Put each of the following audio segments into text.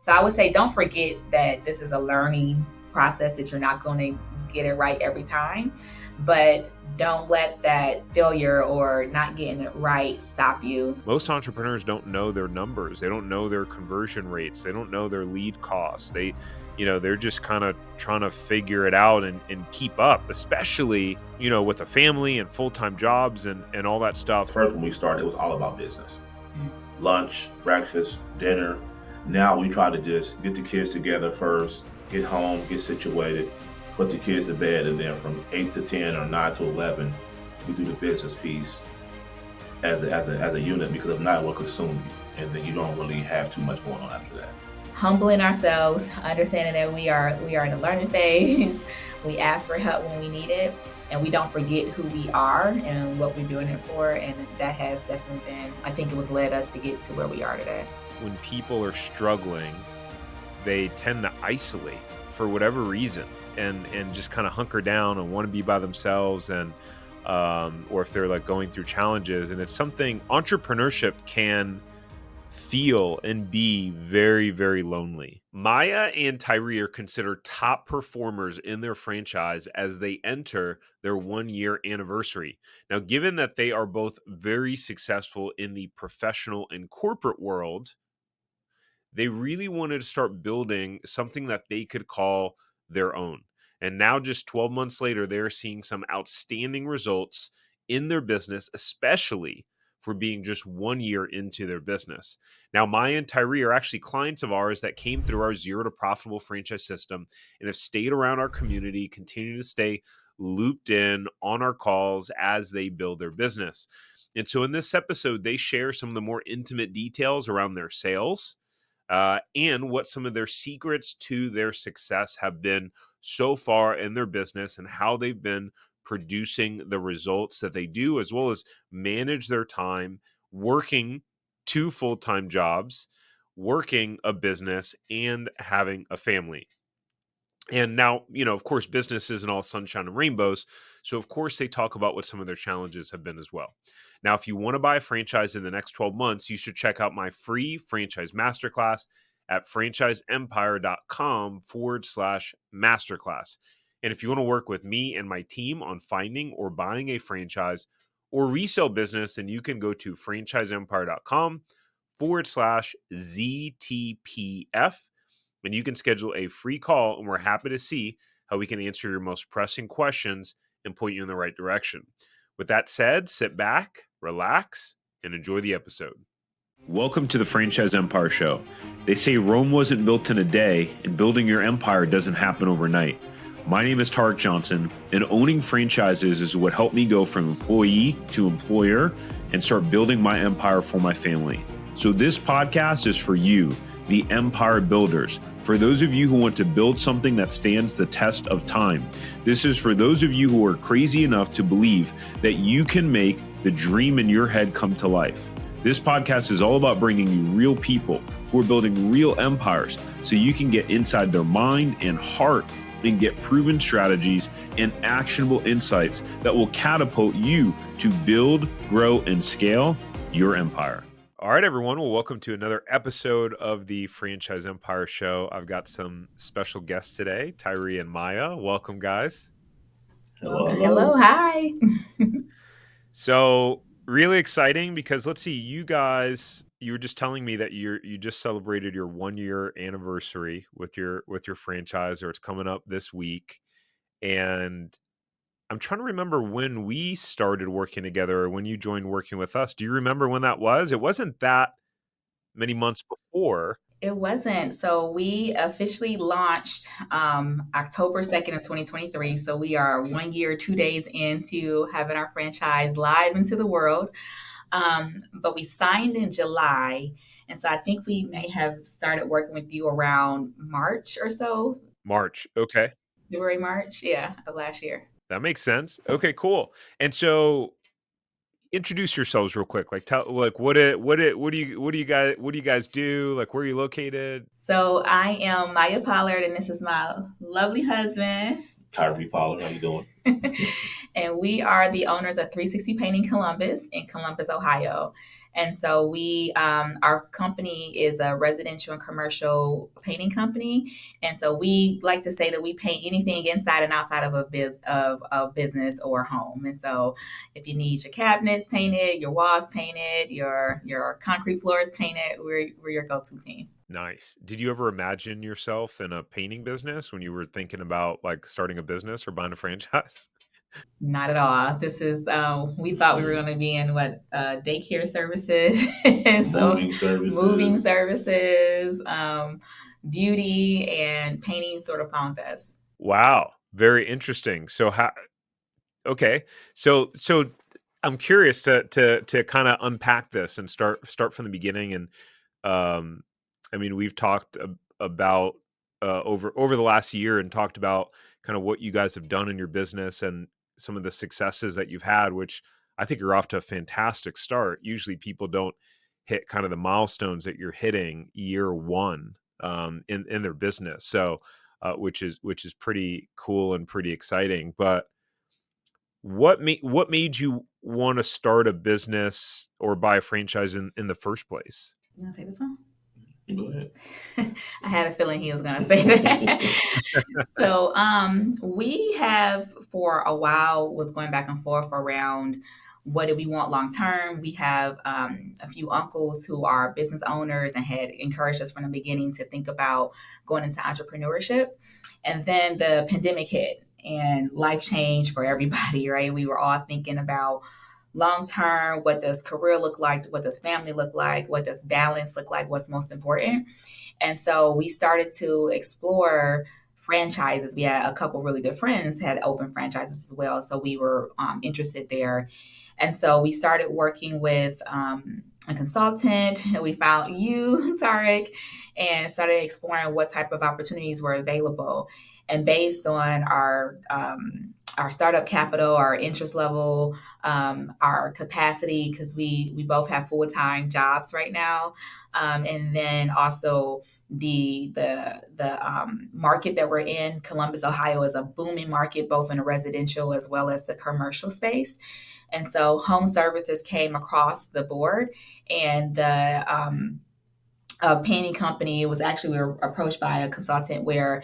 So I would say don't forget that this is a learning process, that you're not going to get it right every time, but don't let that failure or not getting it right stop you. Most entrepreneurs don't know their numbers. They don't know their conversion rates. They don't know their lead costs. They're just kind of trying to figure it out and keep up, especially, with a family and full-time jobs and all that stuff. First, when we started, it was all about business. Lunch, breakfast, dinner. Now we try to just get the kids together first, get home, get situated, put the kids to bed, and then from 8 to 10 or 9 to 11, we do the business piece as a unit, because if not, it will consume you, and then you don't really have too much going on after that. Humbling ourselves, understanding that we are in a learning phase. We ask for help when we need it, and we don't forget who we are and what we're doing it for. And that has definitely been, I think it was led us to get to where we are today. When people are struggling, they tend to isolate for whatever reason and just kind of hunker down and want to be by themselves, and or if they're like going through challenges. And it's something entrepreneurship can feel and be very, very lonely. Mya and Tyree are considered top performers in their franchise as they enter their 1-year anniversary. Now, given that they are both very successful in the professional and corporate world, they really wanted to start building something that they could call their own. And now, just 12 months later, they're seeing some outstanding results in their business, especially for being just 1 year into their business. Now, Mya and Tyree are actually clients of ours that came through our Zero to Profitable franchise system and have stayed around our community, continue to stay looped in on our calls as they build their business. And so in this episode, they share some of the more intimate details around their sales, and what some of their secrets to their success have been so far in their business, and how they've been producing the results that they do, as well as manage their time working 2 full-time jobs, working a business, and having a family. And now, of course, business isn't all sunshine and rainbows. So, of course, they talk about what some of their challenges have been as well. Now, if you want to buy a franchise in the next 12 months, you should check out my free franchise masterclass at franchiseempire.com/masterclass. And if you want to work with me and my team on finding or buying a franchise or resale business, then you can go to franchiseempire.com/ZTPF. And you can schedule a free call, and we're happy to see how we can answer your most pressing questions and point you in the right direction. With that said, sit back, relax, and enjoy the episode. Welcome to the Franchise Empire Show. They say Rome wasn't built in a day, and building your empire doesn't happen overnight. My name is Tarek Johnson, and owning franchises is what helped me go from employee to employer and start building my empire for my family. So this podcast is for you, the empire builders. For those of you who want to build something that stands the test of time. This is for those of you who are crazy enough to believe that you can make the dream in your head come to life. This podcast is all about bringing you real people who are building real empires, so you can get inside their mind and heart and get proven strategies and actionable insights that will catapult you to build, grow, and scale your empire. All right, everyone. Well, welcome to another episode of the Franchise Empire Show. I've got some special guests today, Tyree and Mya. Welcome, guys. Hello. Hi. So really exciting, because let's see, you guys, you were just telling me that you just celebrated your 1-year anniversary with your franchise, or it's coming up this week. And I'm trying to remember when we started working together, or when you joined working with us. Do you remember when that was? It wasn't that many months before. It wasn't. So we officially launched October 2nd of 2023. So we are 1 year, 2 days into having our franchise live into the world. But we signed in July. And so I think we may have started working with you around March or so. March. Okay. February, March. Yeah, of last year. That makes sense. Okay, cool. And so introduce yourselves real quick. Like, tell, like, what do you guys do? Like, where are you located? So I am Mya Pollard, and this is my lovely husband, Tyree Pollard. How you doing? And we are the owners of 360 Painting Columbus in Columbus, Ohio. And so our company is a residential and commercial painting company. And so we like to say that we paint anything inside and outside of a business or home. And so if you need your cabinets painted, your walls painted, your concrete floors painted, we're your go-to team. Nice. Did you ever imagine yourself in a painting business when you were thinking about like starting a business or buying a franchise? Not at all. This is we thought we were going Mm. to be in what daycare services, so Moving moving services. services, beauty and painting sort of found us. Wow, very interesting. So how okay. So I'm curious to kind of unpack this and start from the beginning. And um I mean, we've talked about over the last year and talked about kind of what you guys have done in your business and some of the successes that you've had, which I think you're off to a fantastic start. Usually people don't hit kind of the milestones that you're hitting year one in their business. So which is pretty cool and pretty exciting. But what made you wanna start a business or buy a franchise in the first place? You want to take this one? Go ahead. I had a feeling he was going to say that. So, we have for a while was going back and forth around what do we want long term. We have a few uncles who are business owners and had encouraged us from the beginning to think about going into entrepreneurship. And then the pandemic hit and life changed for everybody, right? We were all thinking about long term, what does career look like? What does family look like? What does balance look like? What's most important? And so we started to explore franchises. We had a couple really good friends had open franchises as well. So we were interested there. And so we started working with a consultant. We found you, Tarek, and started exploring what type of opportunities were available. And based on our startup capital, our interest level, our capacity, because we both have full time jobs right now, and then also the market that we're in. Columbus, Ohio, is a booming market both in the residential as well as the commercial space. And so home services came across the board, and the a painting company. It was actually we were approached by a consultant where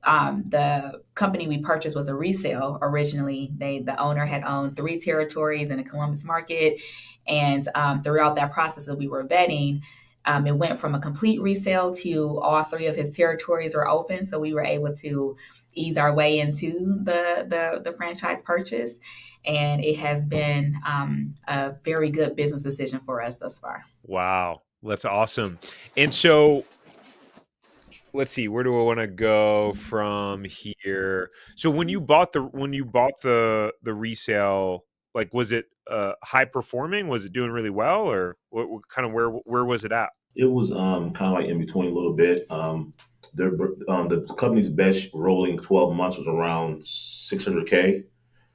the company we purchased was a resale originally. The owner had owned 3 territories in the Columbus market, and throughout that process that we were vetting, it went from a complete resale to all 3 of his territories are open. So we were able to ease our way into the franchise purchase, and it has been a very good business decision for us thus far. Wow, that's awesome. And so, let's see, where do I wanna go from here? So when you bought the resale, like, was it, high performing? Was it doing really well? Or what kind of where was it at? It was kind of like in between a little bit. The company's best rolling 12 months was around 600K.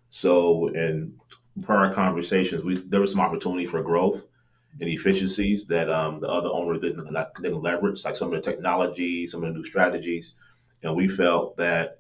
So in prior conversations, there was some opportunity for growth and efficiencies that the other owner didn't leverage, like some of the technology, some of the new strategies, and we felt that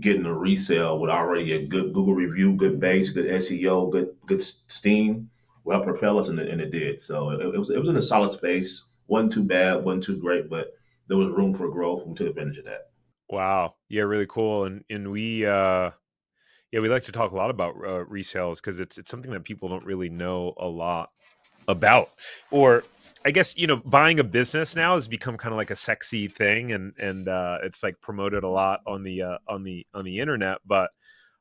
getting a resale with already a good Google review, good base, good SEO, good steam will help propel us, and it did. So it was in a solid space. wasn't too bad, wasn't too great, but there was room for growth. And we took advantage of that. Wow. Yeah, really cool. And yeah, we like to talk a lot about resales because it's something that people don't really know a lot about. Or I guess, buying a business now has become kind of like a sexy thing, and it's like promoted a lot on the internet. But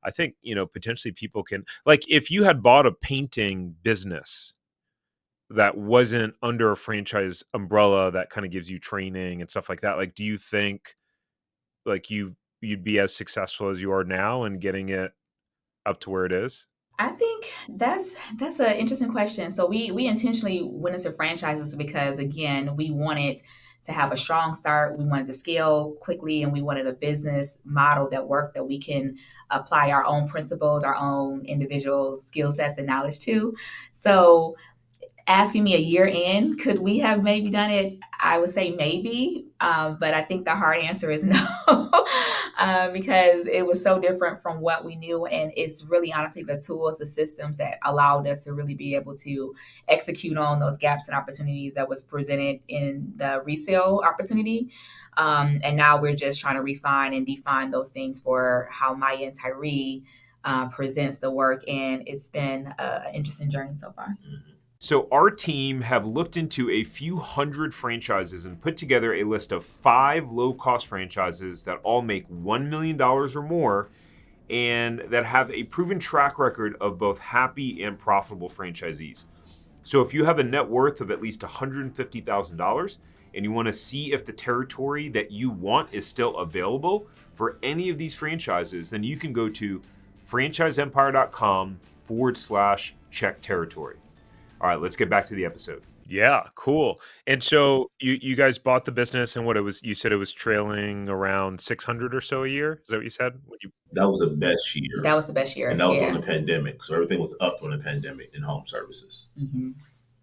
I think, potentially people can, like, if you had bought a painting business that wasn't under a franchise umbrella that kind of gives you training and stuff like that, like, do you think like you'd be as successful as you are now and getting it up to where it is? I think that's an interesting question. So we intentionally went into franchises because again, we wanted to have a strong start. We wanted to scale quickly, and we wanted a business model that worked that we can apply our own principles, our own individual skill sets and knowledge to. So asking me a year in, could we have maybe done it? I would say maybe, but I think the hard answer is no, because it was so different from what we knew. And it's really honestly the tools, the systems that allowed us to really be able to execute on those gaps and opportunities that was presented in the resale opportunity. And now we're just trying to refine and define those things for how Mya and Tyree presents the work. And it's been an interesting journey so far. So our team have looked into a few hundred franchises and put together a list of 5 low-cost franchises that all make $1 million or more and that have a proven track record of both happy and profitable franchisees. So if you have a net worth of at least $150,000 and you want to see if the territory that you want is still available for any of these franchises, then you can go to franchiseempire.com/check territory. All right, let's get back to the episode. Yeah, cool. And so you guys bought the business, and what it was, you said it was trailing around 600 or so a year. Is that what you said? That was the best year. That was the best year. And that was yeah. during the pandemic. So everything was up during the pandemic in home services. Mm-hmm.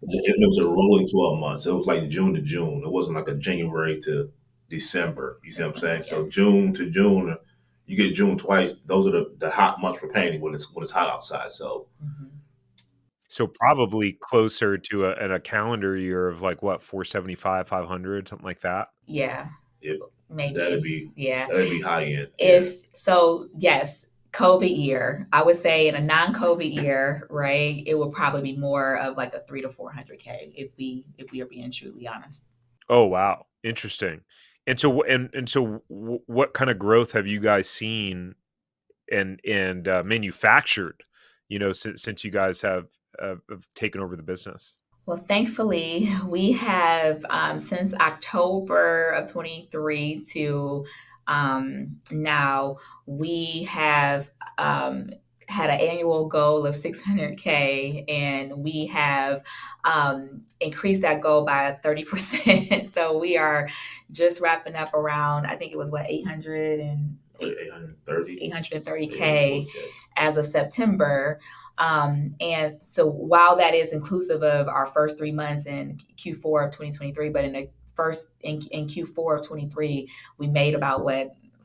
It was a rolling 12 months. It was like June to June. It wasn't like a January to December. You see what I'm saying? Yeah. So June to June, you get June twice. Those are the hot months for painting when it's hot outside. So So probably closer to a calendar year of like what, 475, 500, something like that. Yeah. Maybe. That'd be high end. Yes, COVID year, I would say in a non-COVID year, right, it would probably be more of like a 300 to 400K if we are being truly honest. Oh, wow. Interesting. And so what kind of growth have you guys seen and manufactured, since you guys have taken over the business? Well, thankfully, we have since October of 23 to now, we have had an annual goal of 600K, and we have increased that goal by 30%. So we are just wrapping up around, I think it was 830K as of September. And so while that is inclusive of our first 3 months in Q4 of 2023, but in Q4 of 23, we made about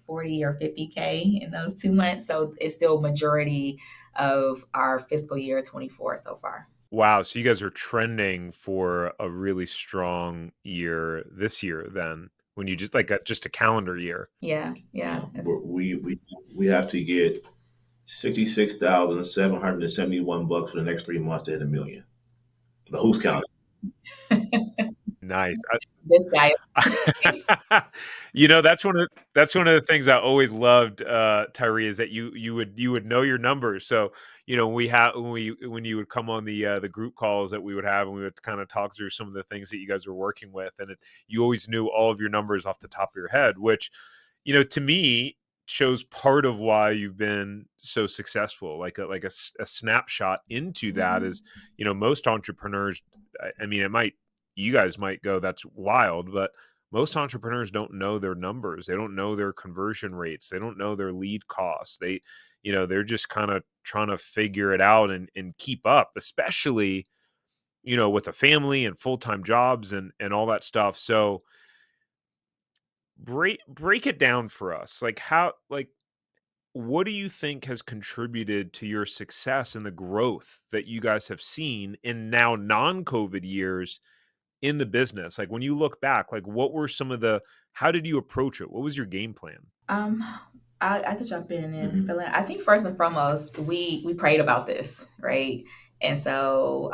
40 or 50K in those 2 months. So it's still majority of our fiscal year 24 so far. Wow. So you guys are trending for a really strong year this year then, when you just just a calendar year. Yeah. We have to get $66,771 for the next 3 months to hit $1 million. But who's counting? Nice. This guy. That's one of the things I always loved, Tyree, is that you would know your numbers. So when you would come on the group calls that we would have, and we would kind of talk through some of the things that you guys were working with, and you always knew all of your numbers off the top of your head, which to me shows part of why you've been so successful. Like a snapshot into that is, most entrepreneurs, I mean, you guys might go, that's wild, but most entrepreneurs don't know their numbers. They don't know their conversion rates. They don't know their lead costs. They're just kind of trying to figure it out and keep up, especially, with a family and full-time jobs and all that stuff. So break it down for us. What do you think has contributed to your success and the growth that you guys have seen in now non-COVID years in the business? Like when you look back, what were how did you approach it? What was your game plan? I could jump in and fill in. I think first and foremost, we prayed about this, right? And so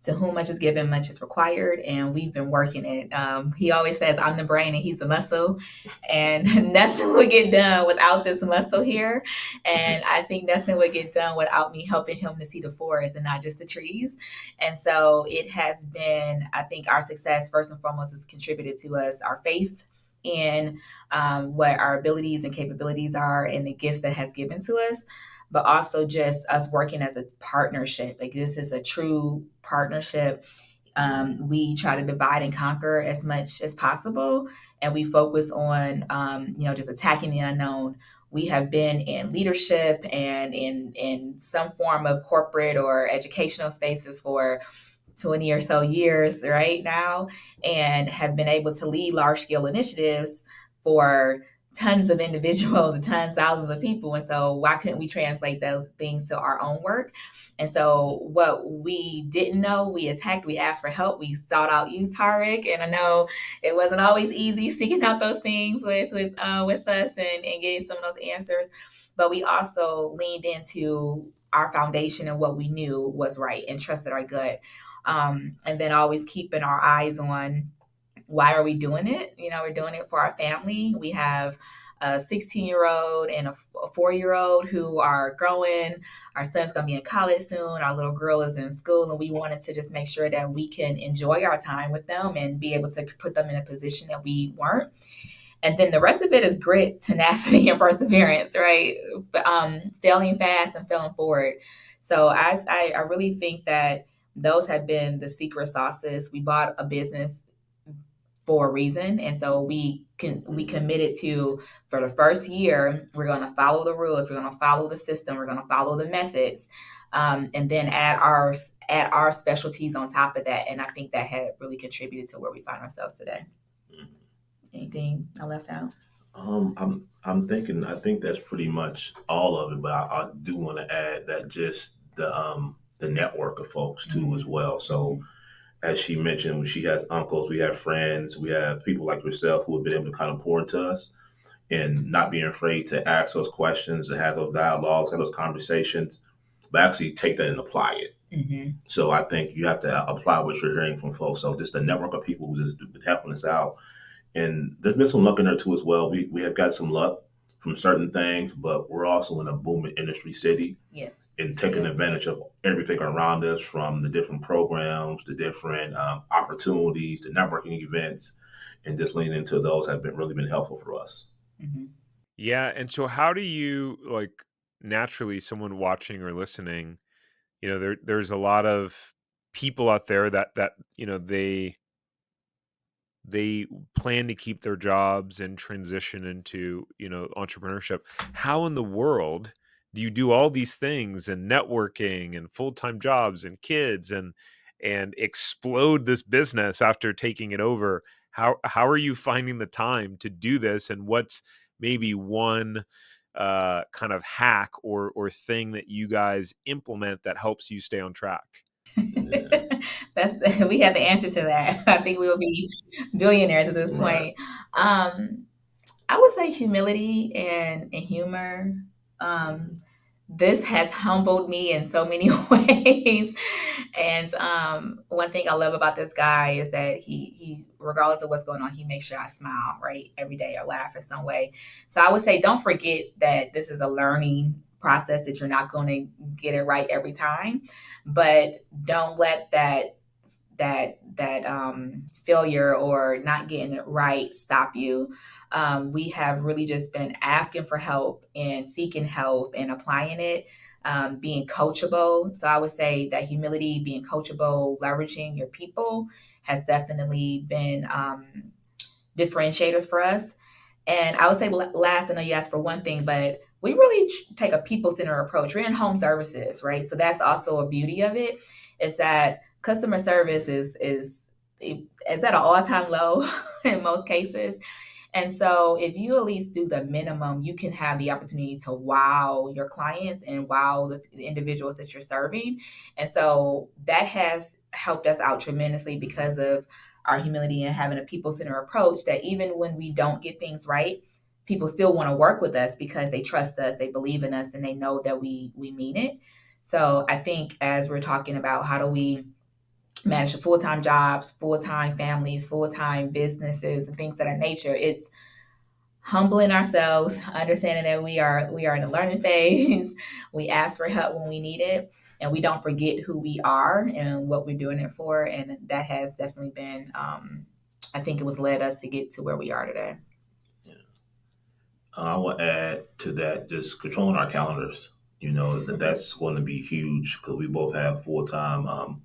to whom much is given, much is required, and we've been working it. He always says, I'm the brain and he's the muscle, and nothing will get done without this muscle here. And I think nothing would get done without me helping him to see the forest and not just the trees. And so it has been, I think our success, first and foremost, has contributed to us, our faith in what our abilities and capabilities are and the gifts that has given to us, but also just us working as a partnership. Like this is a true partnership. We try to divide and conquer as much as possible, and we focus on, just attacking the unknown. We have been in leadership and in some form of corporate or educational spaces for 20 or so years right now, and have been able to lead large scale initiatives for tons of individuals and tons, thousands of people. And so why couldn't we translate those things to our own work? And so what we didn't know, we attacked, we asked for help, we sought out you, Tarek. And I know it wasn't always easy seeking out those things with us and getting some of those answers. But we also leaned into our foundation and what we knew was right and trusted our gut. And then always keeping our eyes on why are we doing it? We're doing it for our family. We have a 16-year-old and a 4-year-old who are growing. Our son's going to be in college soon. Our little girl is in school, and we wanted to just make sure that we can enjoy our time with them and be able to put them in a position that we weren't. And then the rest of it is grit, tenacity, and perseverance, right? Failing fast and failing forward. So I really think that those have been the secret sauces. We bought a business for a reason, and so we committed to, for the first year, we're going to follow the rules, we're going to follow the system, we're going to follow the methods, and then add our specialties on top of that. And I think that had really contributed to where we find ourselves today. Anything I left out? I'm thinking. I think that's pretty much all of it. But I do want to add that just the network of folks too as well. So as she mentioned, she has uncles, we have friends, we have people like yourself who have been able to kind of pour into us and not being afraid to ask those questions, to have those dialogues, have those conversations, but actually take that and apply it. Mm-hmm. So I think you have to apply what you're hearing from folks. So just a network of people who's just been helping us out. And there's been some luck in there too as well. We have got some luck from certain things, but we're also in a booming industry city. Yes. And taking advantage of everything around us, from the different programs, the different opportunities, the networking events, and just leaning into those have really been helpful for us. Mm-hmm. Yeah. And so how do you, like, naturally, someone watching or listening, there's a lot of people out there that they plan to keep their jobs and transition into, entrepreneurship. How in the world do you do all these things and networking and full-time jobs and kids and explode this business after taking it over? How are you finding the time to do this, and what's maybe one kind of hack or thing that you guys implement that helps you stay on track? We have the answer to that. I think we will be billionaires at this Right. point. I would say humility and humor. This has humbled me in so many ways. And one thing I love about this guy is that he, regardless of what's going on, he makes sure I smile, right, every day, or laugh in some way. So I would say, don't forget that this is a learning process, that you're not going to get it right every time, but don't let that failure or not getting it right stop you. We have really just been asking for help and seeking help and applying it, being coachable. So I would say that humility, being coachable, leveraging your people has definitely been differentiators for us. And I would say last, I know you asked for one thing, but we really take a people-centered approach. We're in home services, right? So that's also a beauty of it, is that customer service is at an all-time low in most cases. And so if you at least do the minimum, you can have the opportunity to wow your clients and wow the individuals that you're serving. And so that has helped us out tremendously because of our humility and having a people-centered approach, that even when we don't get things right, people still want to work with us because they trust us, they believe in us, and they know that we mean it. So I think as we're talking about how do we manage full-time jobs, full-time families, full-time businesses, and things of that nature, it's humbling ourselves, understanding that we are in a learning phase. We ask for help when we need it, and we don't forget who we are and what we're doing it for. And that has definitely been, I think it was led us to get to where we are today. Yeah. I will add to that just controlling our calendars. That's going to be huge because we both have full-time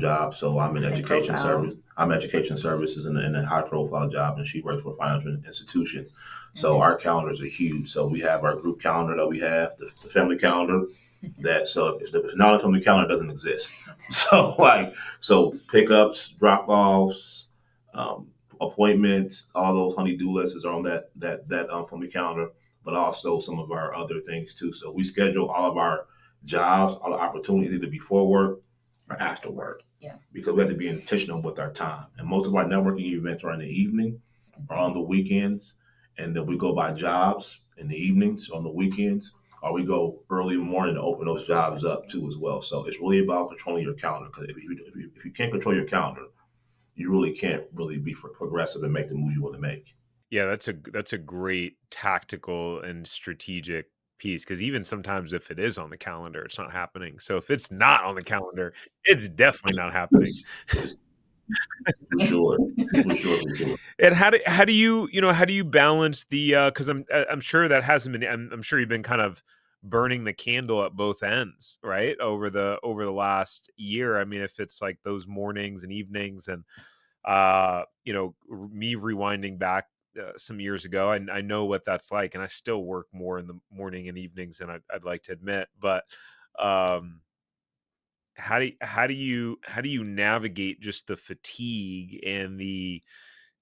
jobs. So I'm in education service. I'm education services in a high-profile job, and she works for financial institutions. So our calendars are huge. So we have our group calendar that we have, the family calendar, That so if it's not on the family calendar, it doesn't exist. So so pickups, drop offs, um, appointments, all those honey-do lists are on that family calendar, but also some of our other things too. So we schedule all of our jobs, all the opportunities either before work or after work. Yeah. Because we have to be intentional with our time. And most of our networking events are in the evening or on the weekends. And then we go by jobs in the evenings, on the weekends, or we go early in the morning to open those jobs up too as well. So it's really about controlling your calendar. Because if you can't control your calendar, you really can't really be progressive and make the moves you want to make. Yeah, that's a great tactical and strategic piece, because even sometimes if it is on the calendar, it's not happening. So if it's not on the calendar, it's definitely not happening. It's for sure, for sure, for sure. And how do how do you balance the because I'm sure that hasn't been I'm sure you've been kind of burning the candle at both ends, right? Over the last year. I mean, if it's like those mornings and evenings and me rewinding back some years ago, I know what that's like, and I still work more in the morning and evenings than I'd like to admit. But um, how do you navigate just the fatigue and the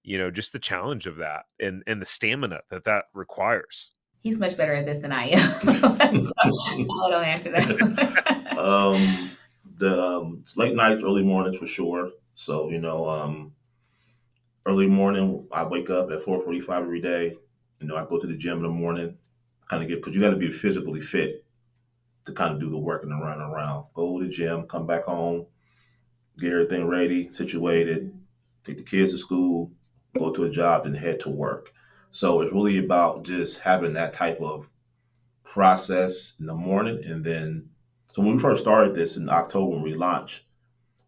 just the challenge of that and the stamina that requires? He's much better at this than I am. So I don't answer that. um, the late nights, early mornings for sure. So early morning, I wake up at 4:45 every day. I go to the gym in the morning, kind of get because you got to be physically fit to kind of do the work and the run around. Go to the gym, come back home, get everything ready, situated, take the kids to school, go to a job, and head to work. So it's really about just having that type of process in the morning. And then, so when we first started this in October when we launched,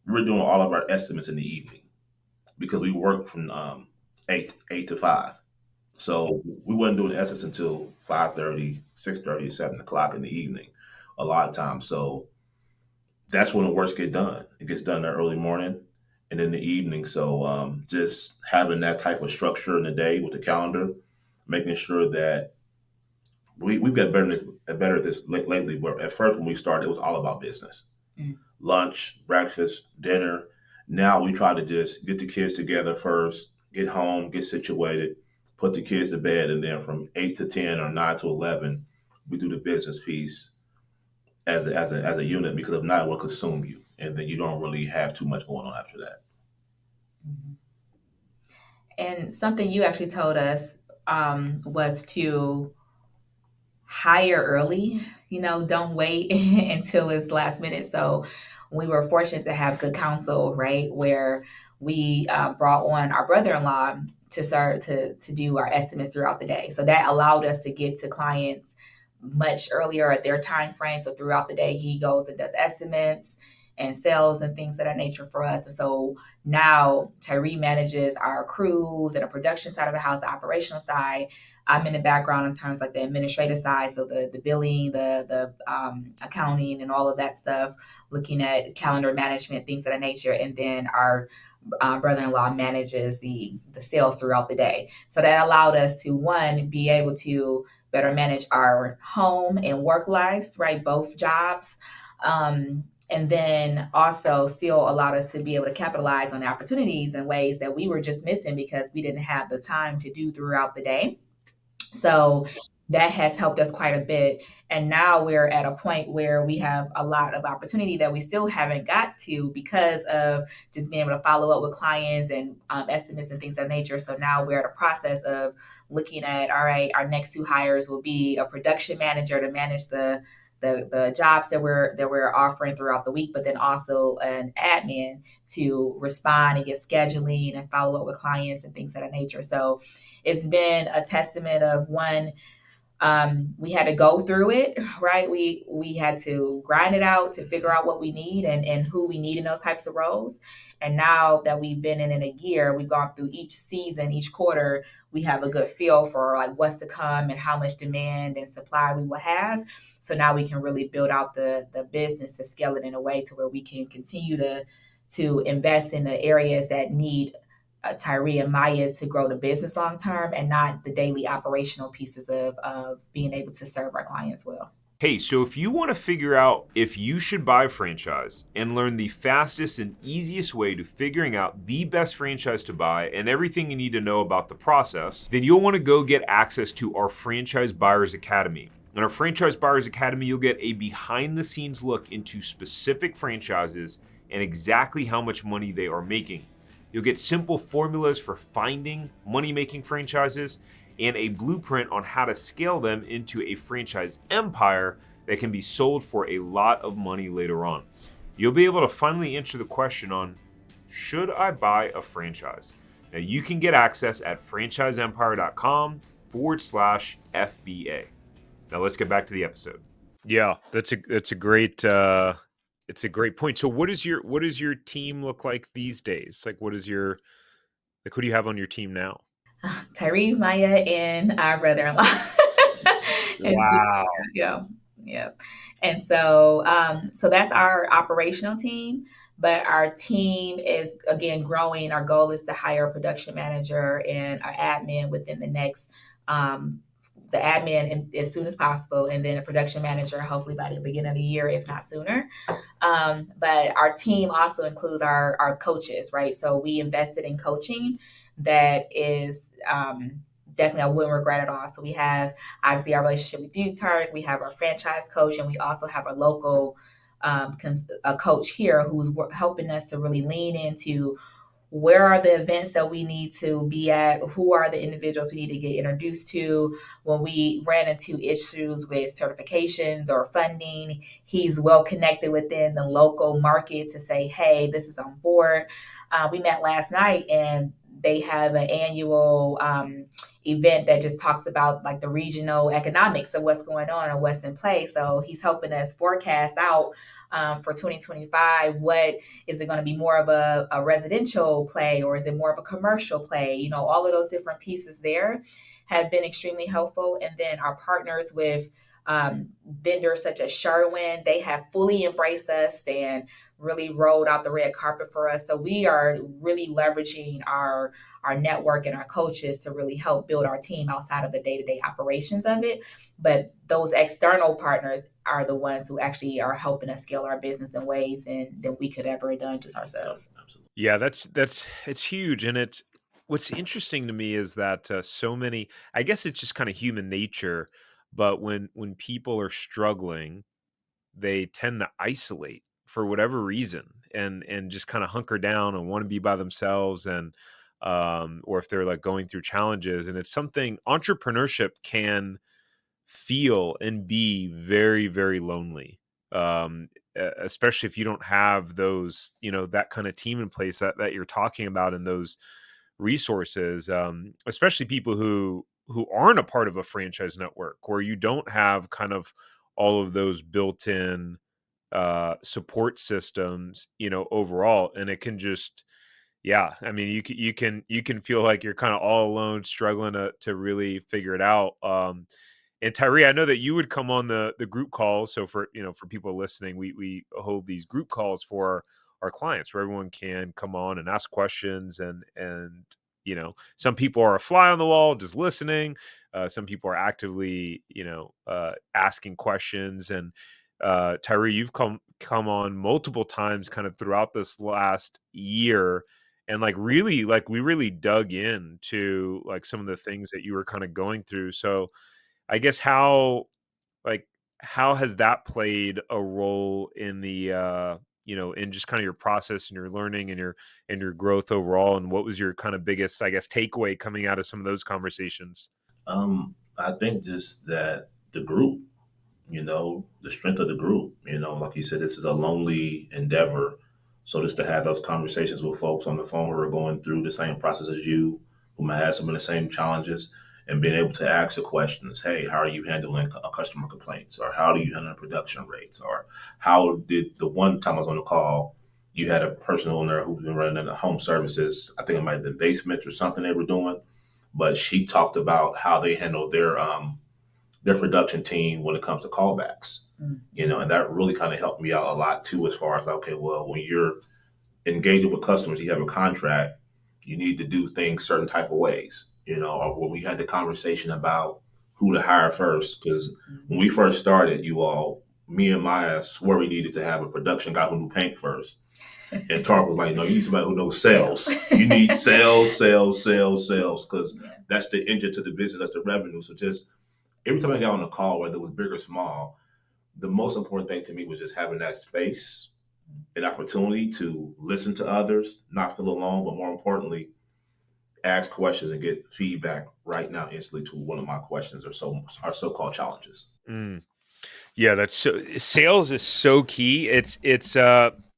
we were doing all of our estimates in the evening because we worked from eight to five. So we wasn't doing estimates until 5:30, 6:30, 7 o'clock in the evening, a lot of times. So that's when the works get done. It gets done in the early morning and in the evening. So just having that type of structure in the day with the calendar, making sure that we've got better at this lately. But at first, when we started, it was all about business. Mm. Lunch, breakfast, dinner. Now we try to just get the kids together first, get home, get situated, put the kids to bed, and then from 8 to 10 or 9 to 11, we do the business piece as a unit because if not, it will consume you, and then you don't really have too much going on after that. Mhm. And something you actually told us was to hire early, don't wait until it's last minute. So we were fortunate to have good counsel, right? Where we brought on our brother-in-law to serve to do our estimates throughout the day. So that allowed us to get to clients much earlier at their time frame. So throughout the day, he goes and does estimates and sales and things of that nature for us. And so now Tyree manages our crews and the production side of the house, the operational side. I'm in the background in terms like the administrative side, so the billing, the accounting, and all of that stuff. Looking at calendar management, things of that nature, and then our brother-in-law manages the sales throughout the day. So that allowed us to one be able to better manage our home and work lives, right? Both jobs. And then also still allowed us to be able to capitalize on the opportunities in ways that we were just missing because we didn't have the time to do throughout the day. So that has helped us quite a bit. And now we're at a point where we have a lot of opportunity that we still haven't got to because of just being able to follow up with clients and estimates and things of that nature. So now we're at a process of looking at, all right, our next two hires will be a production manager to manage the jobs that we're offering throughout the week, but then also an admin to respond and get scheduling and follow up with clients and things of that nature. So it's been a testament of one, we had to go through it, right? We had to grind it out to figure out what we need and who we need in those types of roles. And now that we've been in a year, we've gone through each season, each quarter, we have a good feel for like what's to come and how much demand and supply we will have. So now we can really build out the business to scale it in a way to where we can continue to invest in the areas that need Tyree and Mya to grow the business long term and not the daily operational pieces of being able to serve our clients well. Hey, so if you want to figure out if you should buy a franchise and learn the fastest and easiest way to figuring out the best franchise to buy and everything you need to know about the process, then you'll want to go get access to our Franchise Buyers Academy. In our Franchise Buyers Academy, you'll get a behind the scenes look into specific franchises and exactly how much money they are making. You'll get simple formulas for finding money making franchises and a blueprint on how to scale them into a franchise empire that can be sold for a lot of money later on. You'll be able to finally answer the question on, should I buy a franchise? Now you can get access at franchiseempire.com/FBA. Now let's get back to the episode. Yeah, that's a great it's a great point. So what is your team look like these days? Like what is your like who do you have on your team now? Tyree, Mya, and our brother-in-law. And Wow. yeah, yeah. And so, so that's our operational team. But our team is again growing. Our goal is to hire a production manager and our admin within um, the admin as soon as possible, and then a production manager hopefully by the beginning of the year, if not sooner. But our team also includes our coaches, right? So we invested in coaching that is definitely I wouldn't regret at all. So we have obviously our relationship with you, Tarek. We have our franchise coach, and we also have a local a coach here who's helping us to really lean into where are the events that we need to be at, who are the individuals we need to get introduced to. When we ran into issues with certifications or funding, he's well connected within the local market to say, hey, this is on board. We met last night, and they have an annual event that just talks about like the regional economics of what's going on and what's in place. So he's helping us forecast out for 2025. What is it going to be, more of a residential play, or is it more of a commercial play? You know, all of those different pieces there have been extremely helpful. And then our partners with vendors such as Sherwin, they have fully embraced us and really rolled out the red carpet for us. So we are really leveraging our network and our coaches to really help build our team outside of the day-to-day operations of it. But those external partners are the ones who actually are helping us scale our business in ways than we could ever have done just ourselves. Yeah, that's it's huge, and it's what's interesting to me is that so many. I guess it's just kind of human nature, but when people are struggling, they tend to isolate for whatever reason, and just kind of hunker down and want to be by themselves, and or if they're like going through challenges, and it's something entrepreneurship can feel and be very, very lonely. Especially if you don't have those, that kind of team in place that you're talking about, and those resources, especially people who aren't a part of a franchise network, where you don't have kind of all of those built-in support systems, overall, and it can just, yeah, I mean, you can feel like you're kind of all alone, struggling to really figure it out. And Tyree, I know that you would come on the group calls. So for people listening, we hold these group calls for our clients where everyone can come on and ask questions, and some people are a fly on the wall just listening. Some people are actively asking questions. And Tyree, you've come on multiple times kind of throughout this last year, and like we really dug into like some of the things that you were kind of going through. So I guess like how has that played a role in the in just kind of your process and your learning and your growth overall, and what was your kind of biggest, I guess, takeaway coming out of some of those conversations? I think just that the group, the strength of the group, like you said, this is a lonely endeavor. So just to have those conversations with folks on the phone who are going through the same process as you, who might have some of the same challenges, and being able to ask the questions, hey, how are you handling customer complaints? Or how do you handle production rates? Or how did the one time I was on the call, you had a person on there who's been running the home services. I think it might have been basements or something they were doing, but she talked about how they handle their production team when it comes to callbacks. And that really kind of helped me out a lot too, as far as, okay, well, when you're engaging with customers, you have a contract, you need to do things certain type of ways, or when we had the conversation about who to hire first. Because when we first started, me and Maya swore we needed to have a production guy who knew paint first. And Tark was like, no, you need somebody who knows sales. You need sales, sales, sales, sales, because that's the engine to the business, that's the revenue. So just every time I got on a call, whether it was big or small, the most important thing to me was just having that space and opportunity to listen to others, not feel alone, but more importantly, ask questions and get feedback right now instantly to one of my questions or so-called challenges. Mm. Yeah, that's so sales is so key. It's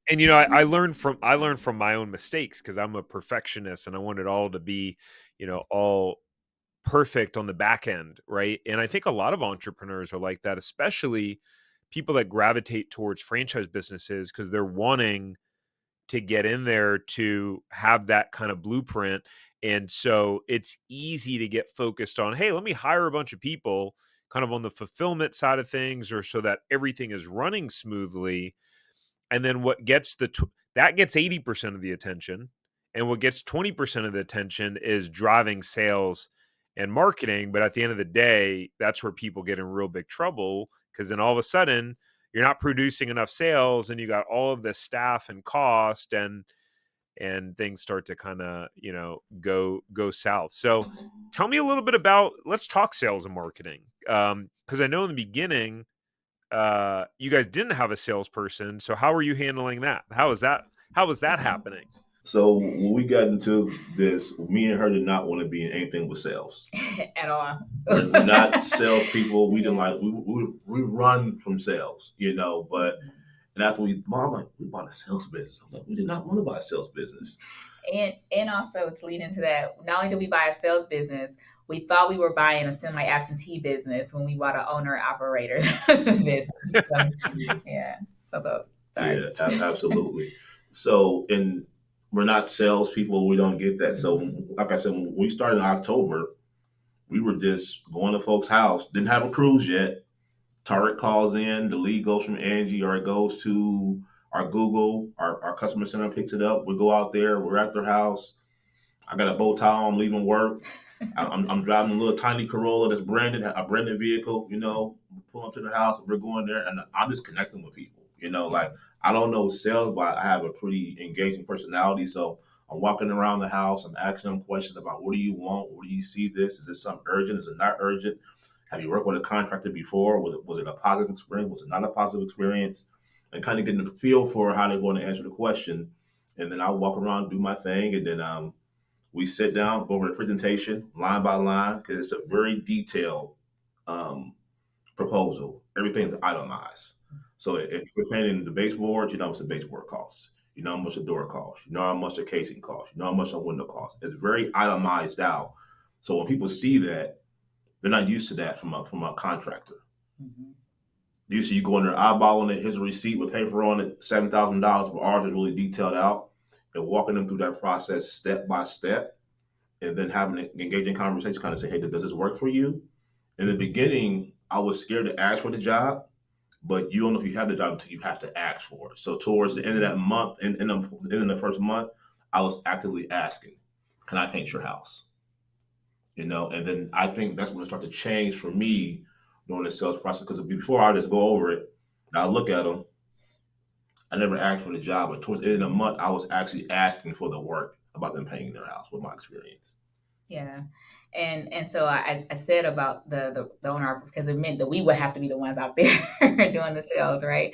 and I learned from my own mistakes because I'm a perfectionist and I want it all to be, all perfect on the back end, right? And I think a lot of entrepreneurs are like that, especially people that gravitate towards franchise businesses because they're wanting to get in there to have that kind of blueprint. And so it's easy to get focused on, hey, let me hire a bunch of people kind of on the fulfillment side of things or so that everything is running smoothly. And then what gets that gets 80% of the attention. And what gets 20% of the attention is driving sales and marketing. But at the end of the day, that's where people get in real big trouble because then all of a sudden you're not producing enough sales and you got all of this staff and cost and things start to kind of, go south. So tell me a little bit about, let's talk sales and marketing. Because I know in the beginning, you guys didn't have a salesperson. So how were you handling that? How was that happening? So when we got into this, me and her did not want to be in anything with sales. At all. We're not salespeople. We didn't like we run from sales, But and after Mom, like, we bought a sales business. I'm like, we did not want to buy a sales business. And also to lead into that, not only did we buy a sales business, we thought we were buying a semi-absentee business when we bought an owner-operator business. So, yeah. So those. Sorry. Yeah, absolutely. So, and we're not salespeople. We don't get that. So, like I said, when we started in October, we were just going to folks' house. Didn't have a cruise yet. Tarek calls in. The lead goes from Angie, or it goes to our Google. Our customer center picks it up. We go out there. We're at their house. I got a bow tie on, leaving work. I'm driving a little tiny Corolla that's branded, a branded vehicle, pull up to the house, we're going there, and I'm just connecting with people, like I don't know sales, but I have a pretty engaging personality. So I'm walking around the house, I'm asking them questions about what do you want? What do you see this? Is this something urgent? Is it not urgent? Have you worked with a contractor before? Was it a positive experience? Was it not a positive experience? And kind of getting a feel for how they're going to answer the question. And then I walk around, do my thing, and then we sit down, go over the presentation line by line because it's a very detailed um, proposal. Everything's itemized. So if you're painting the baseboards, you know how much the baseboard costs. You know how much the door costs. You know how much the casing costs. You know how much the window costs. It's very itemized out. So when people see that, they're not used to that from a contractor. Mm-hmm. Usually you go in there eyeballing it. Here's a receipt with paper on it, $7,000. But ours is really detailed out, and walking them through that process step by step, and then having an engaging conversation, kind of say, hey, does this work for you? In the beginning, I was scared to ask for the job, but you don't know if you have the job until you have to ask for it. So towards the end of that month, in the first month, I was actively asking, can I paint your house? And then I think that's when it started to change for me during the sales process. Because before I just go over it, and I look at them, I never asked for the job, but towards the end of the month, I was actually asking for the work about them painting their house with my experience. Yeah. And so I said about the owner because it meant that we would have to be the ones out there doing the sales, right?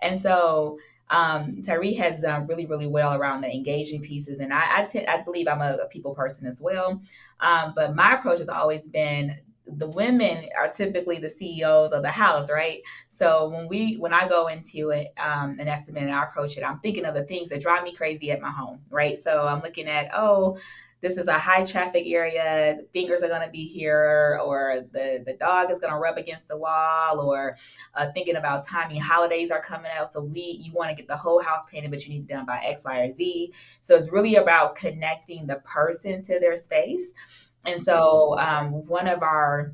And so Tyree has done really, really well around the engaging pieces. And I believe I'm a people person as well. But my approach has always been the women are typically the CEOs of the house, right? So when I go into it, an estimate and I approach it, I'm thinking of the things that drive me crazy at my home, right? So I'm looking at, this is a high traffic area, the fingers are going to be here, or the dog is going to rub against the wall, or thinking about timing, holidays are coming up. So you want to get the whole house painted, but you need it done by X, Y, or Z. So it's really about connecting the person to their space. And so one of our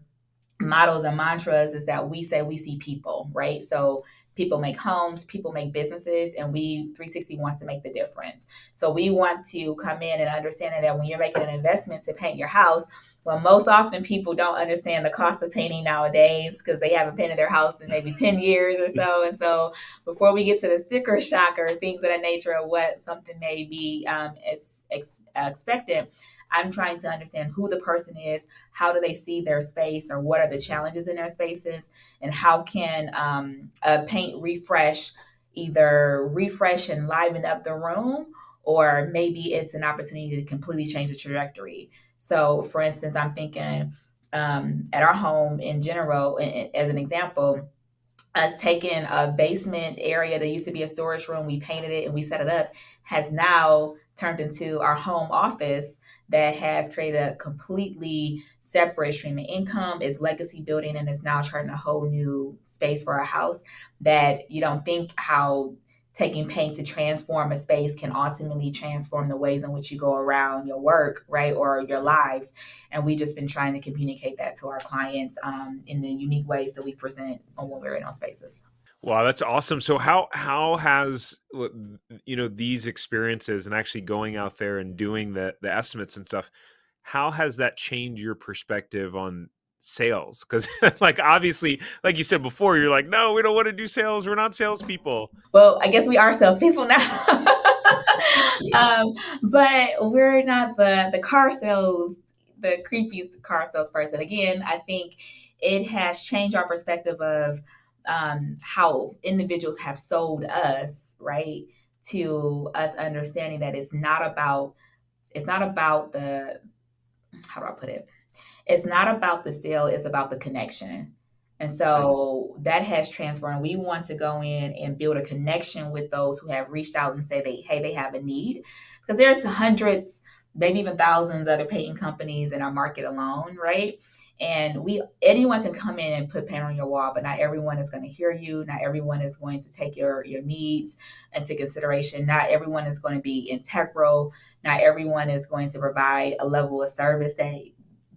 mottos and mantras is that we say we see people, right? So people make homes, people make businesses, and we 360 wants to make the difference. So we want to come in and understand that when you're making an investment to paint your house, Well, most often people don't understand the cost of painting nowadays because they haven't painted their house in maybe 10 years or so. And so before we get to the sticker shock or things of that nature of what something may be expected, I'm trying to understand who the person is, how do they see their space, or what are the challenges in their spaces, and how can a paint refresh either refresh and liven up the room, or maybe it's an opportunity to completely change the trajectory. So, for instance, I'm thinking at our home in general, as an example, us taking a basement area that used to be a storage room, we painted it and we set it up, has now turned into our home office that has created a completely separate stream of income. It's legacy building and it's now charting a whole new space for our house that you don't think how taking paint to transform a space can ultimately transform the ways in which you go around your work, right, or your lives. And we just been trying to communicate that to our clients in the unique ways that we present on when we're in those spaces. Wow, that's awesome. So how has these experiences and actually going out there and doing the estimates and stuff, how has that changed your perspective on sales? Because like obviously, like you said before, you're like, no, we don't want to do sales. We're not salespeople. Well, I guess we are salespeople now. Yes. But we're not the car sales, the creepiest car salesperson. Again, I think it has changed our perspective of how individuals have sold us, right? To us understanding that it's not about the, how do I put it? It's not about the sale, it's about the connection. And Right. so that has transformed. We want to go in and build a connection with those who have reached out and say they have a need. Because there's hundreds, maybe even thousands of other painting companies in our market alone, right? And we anyone can come in and put paint on your wall, but not everyone is going to hear you. Not everyone is going to take your needs into consideration. Not everyone is going to be integral. Not everyone is going to provide a level of service that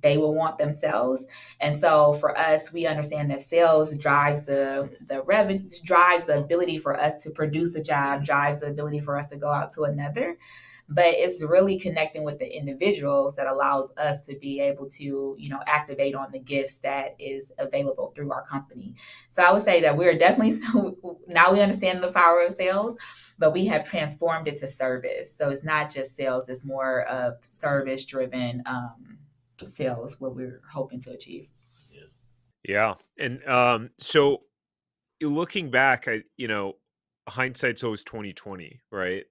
they will want themselves. And so for us, we understand that sales drives the revenue, drives the ability for us to produce a job, drives the ability for us to go out to another. But it's really connecting with the individuals that allows us to be able to, activate on the gifts that is available through our company. So I would say that we're definitely now we understand the power of sales, but we have transformed it to service. So it's not just sales; it's more of service driven sales, what we're hoping to achieve. Yeah. Yeah. And so looking back, hindsight's always 2020, right?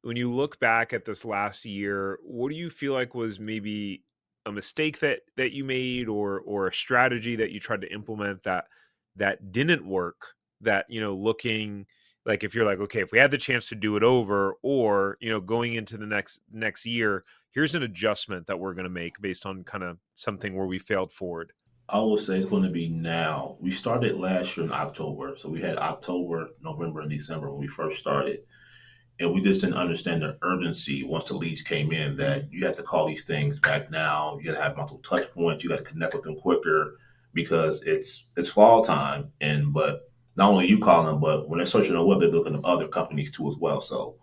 When you look back at this last year, what do you feel like was maybe a mistake that you made, or a strategy that you tried to implement that didn't work, that, looking, like, if you're like, okay, if we had the chance to do it over, or, going into the next year, here's an adjustment that we're going to make based on kind of something where we failed forward. I would say it's going to be now. We started last year in October. So we had October, November, and December when we first started. And we just didn't understand the urgency once the leads came in that you had to call these things back now. You got to have multiple touch points. You got to connect with them quicker because it's fall time. And but not only you calling them, but when they're searching on the web, they're looking at other companies too as well. So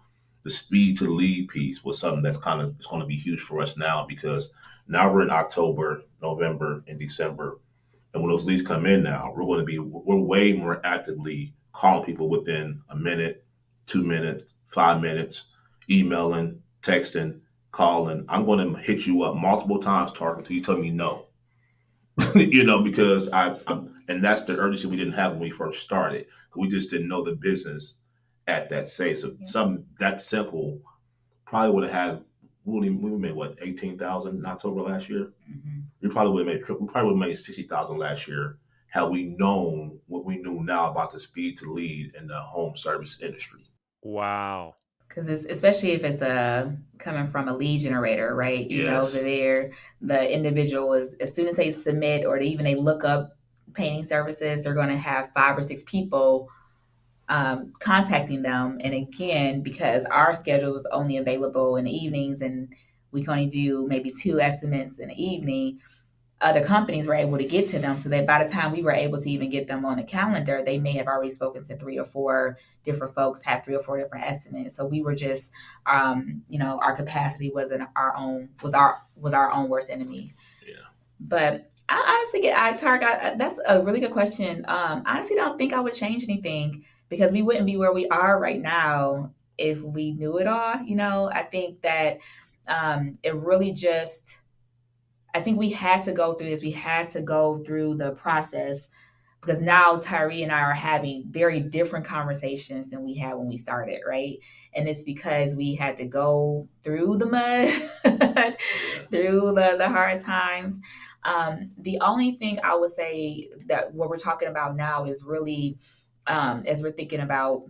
the speed to lead piece was something that's kind of it's going to be huge for us now because now we're in October, November, and December, and when those leads come in now, we're way more actively calling people within a minute, 2 minutes, 5 minutes, emailing, texting, calling. I'm going to hit you up multiple times, Tark, until you tell me no. Because and that's the urgency we didn't have when we first started. We just didn't know the business at that stage. So Yeah. something that simple probably would have had we made what 18,000 in October last year. Mhm. We probably would have made 60,000 last year had we known what we knew now about the speed to lead in the home service industry. Wow. Because it's especially if it's coming from a lead generator, right? You know that Yes. the individual is, as soon as they submit or they look up painting services, they're going to have 5 or 6 people contacting them. And again, because our schedule is only available in the evenings and we can only do maybe 2 estimates in the evening, other companies were able to get to them, so that by the time we were able to even get them on the calendar, they may have already spoken to 3 or 4 different folks, had 3 or 4 different estimates. So we were just, our capacity wasn't our own was our own worst enemy. Yeah. But I honestly get, Tarek, that's a really good question. Honestly, don't think I would change anything because we wouldn't be where we are right now if we knew it all. I think that it really just, I think we had to go through this. We had to go through the process because now Tyree and I are having very different conversations than we had when we started, right? And it's because we had to go through the mud, Yeah. through the hard times. The only thing I would say that what we're talking about now is really, as we're thinking about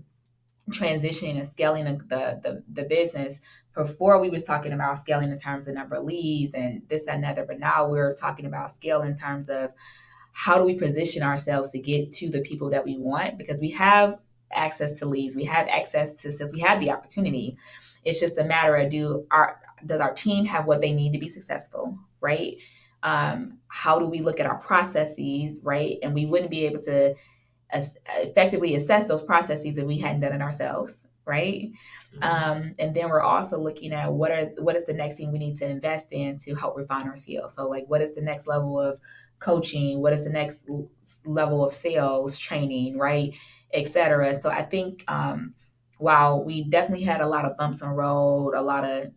transitioning and scaling the business. Before we was talking about scaling in terms of number of leads and this, that, and other, but now we're talking about scale in terms of how do we position ourselves to get to the people that we want, because we have access to leads, we have access to sales, we have the opportunity. It's just a matter of does our team have what they need to be successful, right? How do we look at our processes, right? And we wouldn't be able to effectively assess those processes if we hadn't done it ourselves, right? And then we're also looking at what is the next thing we need to invest in to help refine our skills. So like, what is the next level of coaching? What is the next level of sales training, right, et cetera. So I think while we definitely had a lot of bumps on the road, a lot of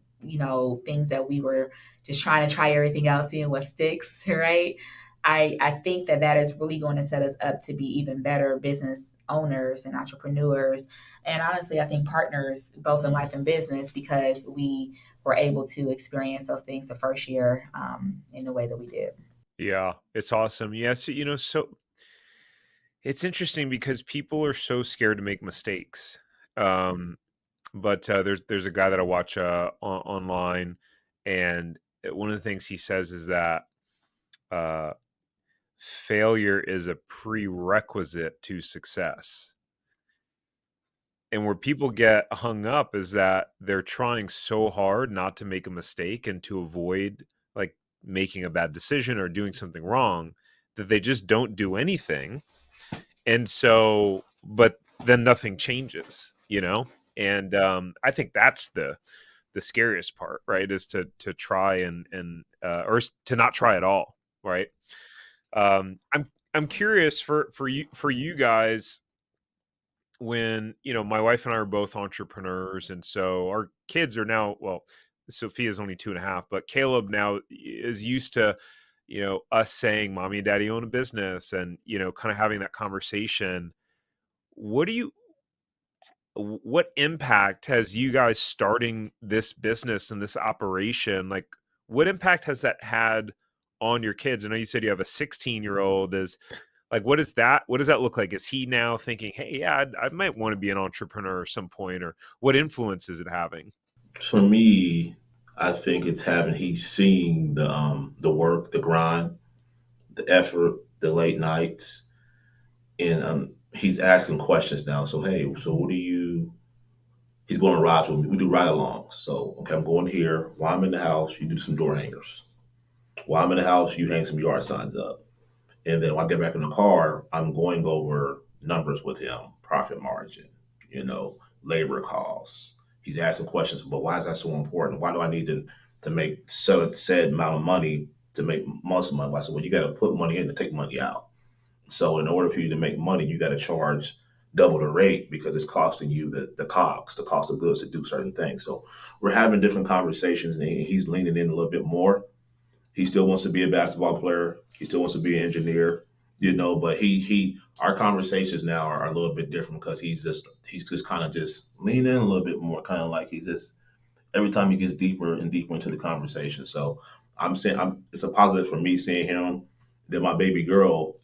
things that we were just trying to try everything else, seeing what sticks, right? I think that is really going to set us up to be even better business owners and entrepreneurs. And honestly, I think partners both in life and business, because we were able to experience those things the first year in the way that we did. Yeah, it's awesome. Yes, so it's interesting because people are so scared to make mistakes. But there's a guy that I watch online, and one of the things he says is that uh, failure is a prerequisite to success. And where people get hung up is that they're trying so hard not to make a mistake and to avoid like making a bad decision or doing something wrong that they just don't do anything. And so, but then nothing changes, And I think that's the scariest part, right? Is to try and or to not try at all, right? I'm curious for you guys, when my wife and I are both entrepreneurs, and so our kids are now, well, Sophia's only 2.5, but Caleb now is used to us saying mommy and daddy own a business, and kind of having that conversation. what do you what impact has you guys starting this business and this operation, like what impact has that had on your kids? I know you said you have a 16-year-old. Is like, what does that look like? Is he now thinking, hey, yeah, I might want to be an entrepreneur at some point? Or what influence is it having? For me, I think it's having he's seeing the work, the grind, the effort, the late nights, and he's asking questions now. So hey, so what do you? He's going to rides with me. We do ride alongs. So okay, I'm going here. While I'm in the house, you do some door hangers. While I'm in the house, you hang some yard signs up. And then when I get back in the car, I'm going over numbers with him, profit margin, labor costs. He's asking questions, but why is that so important? Why do I need to make said amount of money to make most of money? I said, well, you got to put money in to take money out. So in order for you to make money, you got to charge double the rate because it's costing you the costs, the cost of goods to do certain things. So we're having different conversations, and he's leaning in a little bit more. He still wants to be a basketball player. He still wants to be an engineer, but he our conversations now are a little bit different because he's just kind of just leaning in a little bit more, kind of like he's just every time he gets deeper and deeper into the conversation. So I'm saying it's a positive for me seeing him. Then my baby girl,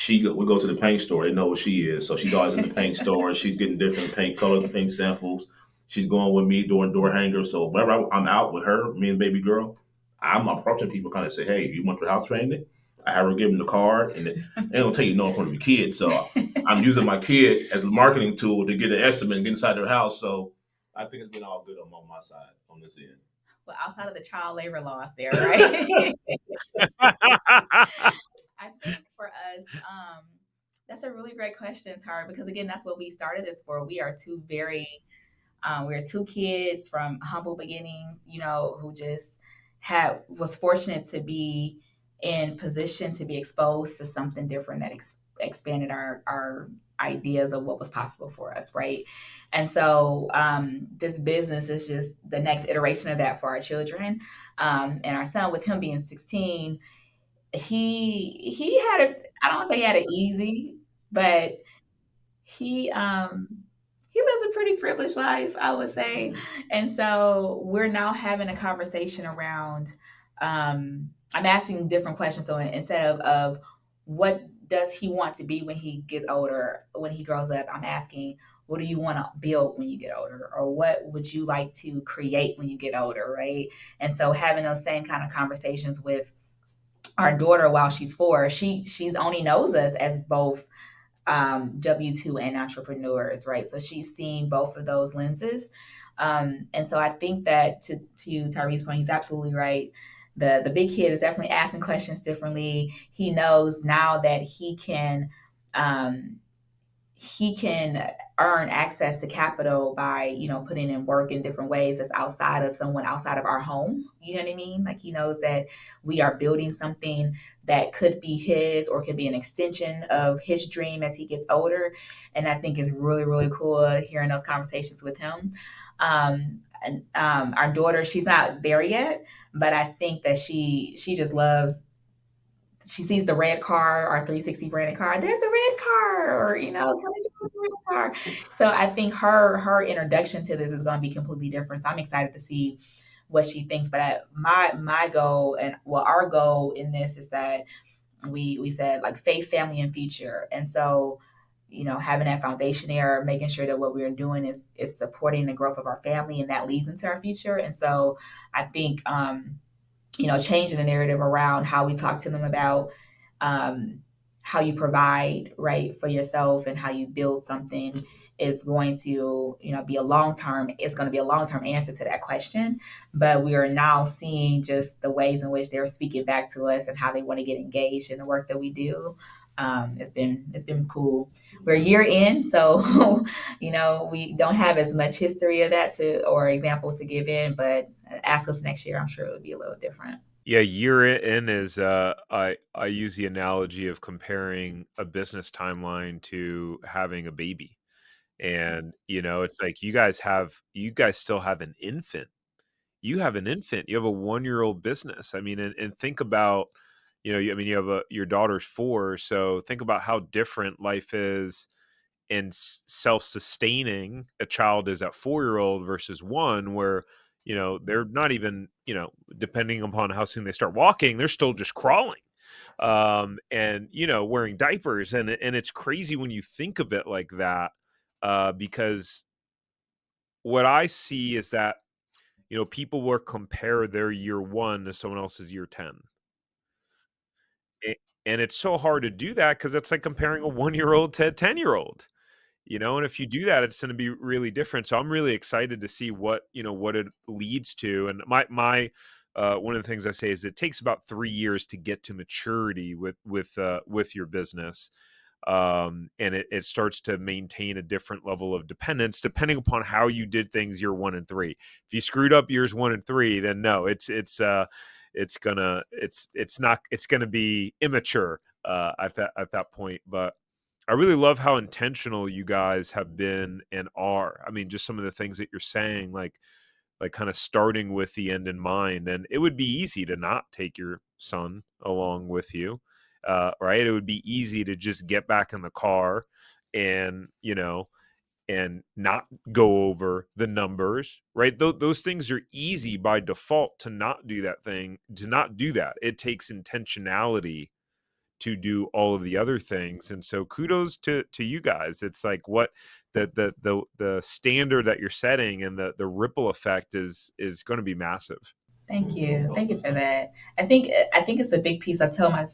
we go to the paint store. They know what she is, so she's always in the paint store. She's getting different paint colors, paint samples. She's going with me doing door hangers. So whenever I'm out with her, me and baby girl, I'm approaching people kind of say, hey, you want your house painted? I have her give them the card, and they don't tell you no in front of your kids. So I'm using my kid as a marketing tool to get an estimate and get inside their house. So I think it's been all good on my side on this end. Well, outside of the child labor laws there, right? question, Tara, because again, that's what we started this for. We are two very we're two kids from humble beginnings, you know, who just had was fortunate to be in position to be exposed to something different that expanded our ideas of what was possible for us, right? And so this business is just the next iteration of that for our children. And our son, with him being 16, he had a I don't want to say he had it easy, but he um he lives a pretty privileged life, I would say. And so we're now having a conversation around I'm asking different questions. So instead of what does he want to be when he gets older, when he grows up, I'm asking what do you want to build when you get older, or what would you like to create when you get older, right? And so having those same kind of conversations with our daughter while she's 4, she's only knows us as both W-2 and entrepreneurs, right? So she's seeing both of those lenses. And so I think that to Tyree's point, he's absolutely right. The big kid is definitely asking questions differently. He knows now that he can earn access to capital by, you know, putting in work in different ways that's outside of someone outside of our home. You know what I mean? Like he knows that we are building something that could be his or could be an extension of his dream as he gets older. And I think it's really, really cool hearing those conversations with him. And our daughter, she's not there yet, but I think that she just loves she sees the red car, our 360 branded car. There's the red car, or you know, can we do the red car? So I think her introduction to this is going to be completely different. So I'm excited to see what she thinks. But my goal and well, our goal in this is that we said like faith, family, and future. And so you know, having that foundation there, making sure that what we're doing is supporting the growth of our family, and that leads into our future. And so I think you know, changing the narrative around how we talk to them about how you provide right for yourself and how you build something is going to, you know, be a long term. It's going to be a long term answer to that question. But we are now seeing just the ways in which they're speaking back to us and how they want to get engaged in the work that we do. It's been cool. We're a year in, so you know we don't have as much history of that to or examples to give in. But ask us next year, I'm sure it'll be a little different. Yeah, year in is I use the analogy of comparing a business timeline to having a baby. And you know, it's like you guys still have an infant. You have an infant. You have a 1-year-old business. I mean, and think about, you know, I mean, you have your daughter's 4, so think about how different life is and self-sustaining a child is at 4-year-old versus 1 where, you know, they're not even, you know, depending upon how soon they start walking, they're still just crawling. And you know, wearing diapers, and it's crazy when you think of it like that, because what I see is that, you know, people will compare their year 1 to someone else's year 10. And it's so hard to do that because it's like comparing a 1-year-old to a 10-year-old. You know, and if you do that, it's going to be really different. So I'm really excited to see what, you know, what it leads to. And my one of the things I say is it takes about 3 years to get to maturity with your business. And it starts to maintain a different level of dependence depending upon how you did things year 1 and 3. If you screwed up years 1 and 3, then no, it's gonna be immature at that point. But I really love how intentional you guys have been and are. I mean, just some of the things that you're saying, like kind of starting with the end in mind. And it would be easy to not take your son along with you, right? It would be easy to just get back in the car and, you know, and not go over the numbers, right? Those things are easy by default to not do that thing, to not do that. It takes intentionality to do all of the other things. And so kudos to you guys. It's like what the standard that you're setting and the ripple effect is going to be massive. Thank you for that. I think it's a big piece. I tell my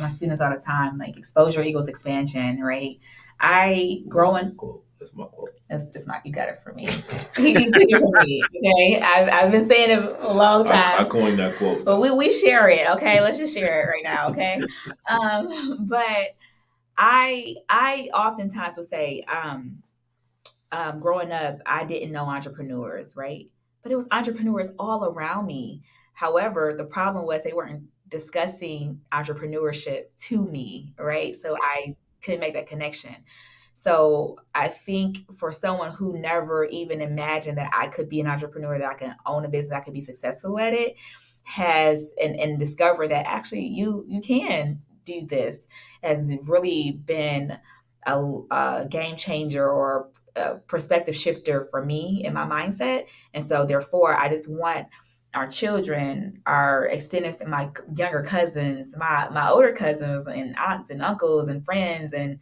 students all the time, like exposure equals expansion, right? I growing That's my quote. It's not you got it for me. You took it from me. Okay. I've been saying it for a long I time. coined that quote. But we share it, okay? Let's just share it right now, okay? But I oftentimes would say, growing up, I didn't know entrepreneurs, right? But it was entrepreneurs all around me. However, the problem was they weren't discussing entrepreneurship to me, right? So I couldn't make that connection. So I think for someone who never even imagined that I could be an entrepreneur, that I can own a business, I could be successful at it, has and discover that actually you can do this, has really been a game changer or a perspective shifter for me in my mindset. And so therefore I just want our children, our extended, my younger cousins, my older cousins and aunts and uncles and friends and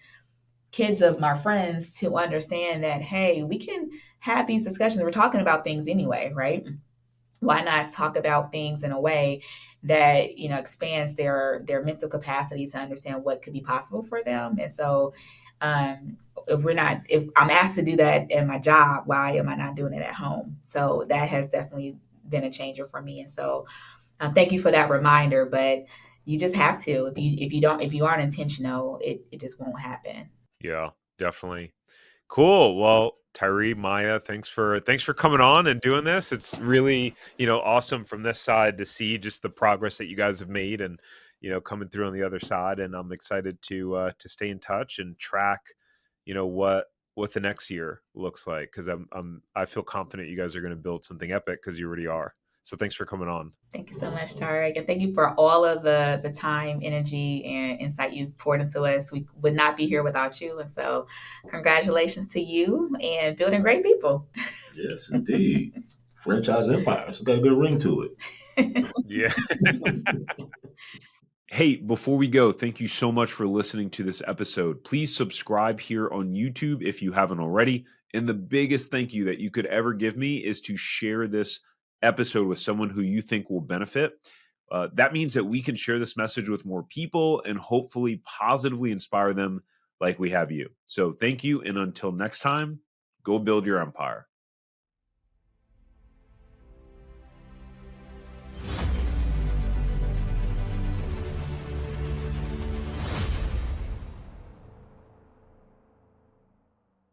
kids of my friends to understand that, hey, we can have these discussions. We're talking about things anyway, right? Why not talk about things in a way that expands their mental capacity to understand what could be possible for them? And so um if I'm asked to do that in my job, why am I not doing it at home? So that has definitely been a changer for me. And so thank you for that reminder. But you just have to, if you aren't intentional, it just won't happen. Yeah, definitely. Cool. Well, Tyree, Maya, thanks for coming on and doing this. It's really, awesome from this side to see just the progress that you guys have made and, coming through on the other side. And I'm excited to stay in touch and track, what the next year looks like, because I feel confident you guys are going to build something epic because you already are. So thanks for coming on. Thank you so much, Tarek, and thank you for all of the time, energy, and insight you've poured into us. We would not be here without you, and so congratulations to you and building great people. Yes, indeed. Franchise empire. It's got a good ring to it. Yeah. Hey, before we go, thank you so much for listening to this episode. Please subscribe here on YouTube if you haven't already. And the biggest thank you that you could ever give me is to share this episode with someone who you think will benefit. That means that we can share this message with more people and hopefully positively inspire them like we have you. So thank you. And until next time, go build your empire.